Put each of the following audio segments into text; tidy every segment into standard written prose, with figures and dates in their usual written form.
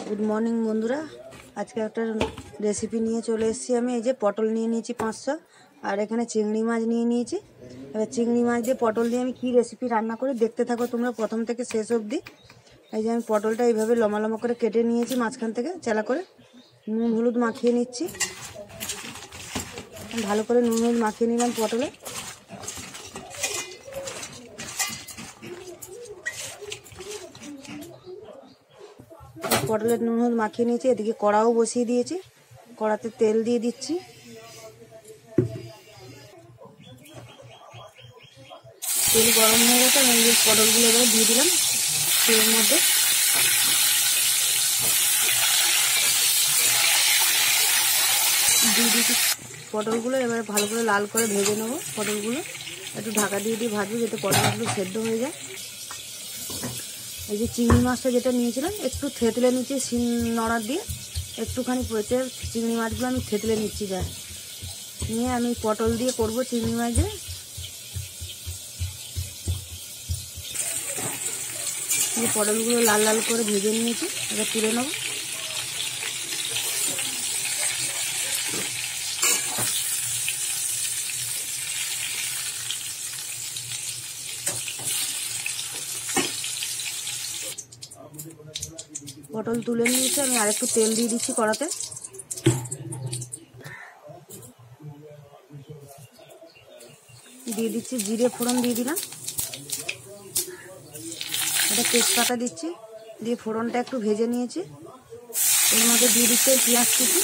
Good morning बंधुरा आज के एक रेसिपि नहीं चले एसे पटल नहीं निয়েছি 500 और एखाने चिंगड़ी माछ नहीं নিয়েছি। এবার চিংড়ি মাছ দিয়ে পটল দিয়ে আমি কি রেসিপি রান্না করে দেখতে থাকো তোমরা প্রথম থেকে শেষ অবধি। এই যে আমি পটলটা এইভাবে লম্বা লম্বা করে কেটে নিয়েছি, মাঝখান থেকে চেলা করে নুন হলুদ মাখিয়ে নিচ্ছি। ভালো করে নুন হলুদ মাখিয়ে নিলাম পটলে। পটলের নুন হলুদ মাখিয়ে নিয়েছি, এদিকে কড়াও বসিয়ে দিয়েছি, কড়াতে তেল দিয়ে দিচ্ছি। তেল গরম হয়ে গেছে, আমি এই পটলগুলো এবারে দিয়ে দিলাম তেলের মধ্যে। দিয়ে দিচ্ছি পটলগুলো, এবারে ভালো করে লাল করে ভেজে নেবো। পটলগুলো একটু ঢাকা দিয়ে দিয়ে ভাজবো যাতে পটলগুলো সেদ্ধ হয়ে যায়। এই যে চিংড়ি মাছটা যেটা নিয়েছিলাম একটু থেতলে নিচ্ছি শিল নোড়া দিয়ে, একটুখানি পচে চিংড়ি মাছগুলো আমি থেতলে নিচ্ছি। যা নিয়ে আমি পটল দিয়ে করব চিংড়ি মাছ। যে পটলগুলো লাল লাল করে ভেজে নিয়েছি, এবার তুলে নেব। পটল তুলে নিয়েছি, আমি আর একটু তেল দিয়ে দিচ্ছি কড়াতে। দিয়ে দিচ্ছি জিরে ফোড়ন দিয়ে দিলাম, এটা তেজপাতা দিচ্ছি, দিয়ে ফোড়নটা একটু ভেজে নিয়েছি। এর মধ্যে দিয়ে দিচ্ছি পেঁয়াজ কুচি,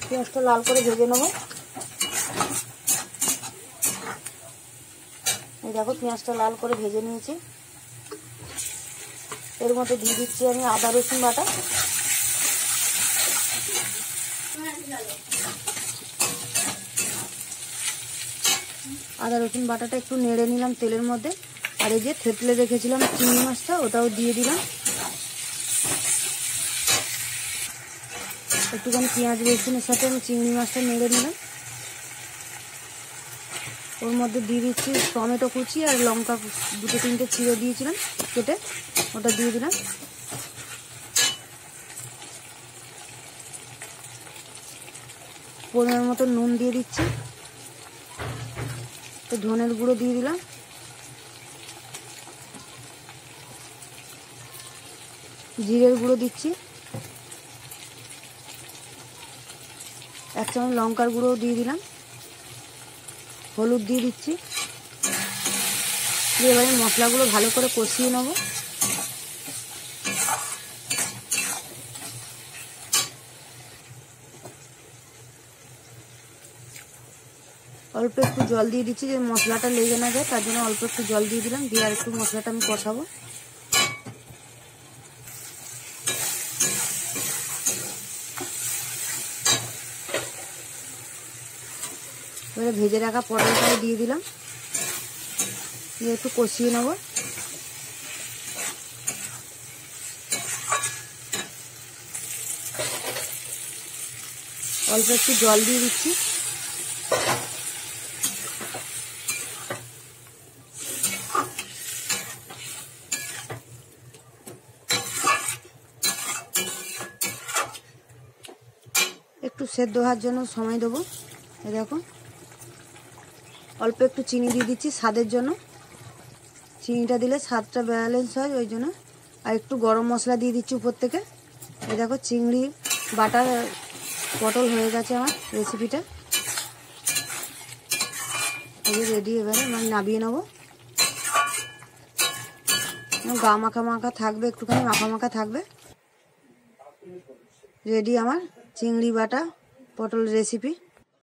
পেঁয়াজটা লাল করে ভেজে নেবো। এই দেখো পেঁয়াজটা লাল করে ভেজে নিয়েছি। এর মধ্যে দিয়ে দিচ্ছি আমি আদা রসুন বাটা, আদা রসুন বাটাটা একটু নেড়ে নিলাম তেলের মধ্যে। আর এই যে থেতলে রেখেছিলাম চিংড়ি মাছটা, ওটাও দিয়ে দিলাম। একটুখানি পেঁয়াজ রসুনের সাথে আমি চিংড়ি মাছটা নেড়ে নিলাম। ওর মধ্যে দিয়ে দিচ্ছি টমেটো কুচি আর লঙ্কা দুটো তিনটে চিড়ে দিয়েছিলাম কেটে, ওটা দিয়ে দিলাম। পরিমাণ মতো নুন দিয়ে দিচ্ছি, তো ধনের গুঁড়ো দিয়ে দিলাম, জিরের গুঁড়ো দিচ্ছি, 1 চামচ লঙ্কার গুঁড়ো দিয়ে দিলাম, হলুদ দিয়ে দিচ্ছি। দিয়ে এবারে মশলাগুলো ভালো করে কষিয়ে নেব। অল্প একটু জল দিয়ে দিচ্ছি যে মশলাটা লেগে না যায়, তার জন্য অল্প একটু জল দিয়ে দিলাম। দিয়ে আর একটু মশলাটা আমি কষাবো। এবারে ভেজে রাখা পটলটাও দিয়ে দিলাম, দিয়ে একটু কষিয়ে নেব। অল্প একটু জল দিয়ে দিচ্ছি। একটু সেদ্ধ হওয়ার জন্য সময় দেবো। এই দেখো অল্প একটু চিনি দিয়ে দিচ্ছি স্বাদের জন্য, চিনিটা দিলে স্বাদটা ব্যালেন্স হয় ওই জন্য। আর একটু গরম মশলা দিয়ে দিচ্ছি উপর থেকে। এই দেখো চিংড়ি বাটার পটল হয়ে গেছে আমার রেসিপিটা, এই রেডি। এবারে আমি নামিয়ে নেবো। গা মাখা মাখা থাকবে, একটুখানি মাখা মাখা থাকবে। রেডি আমার চিংড়ি বাটা পটল রেসিপি।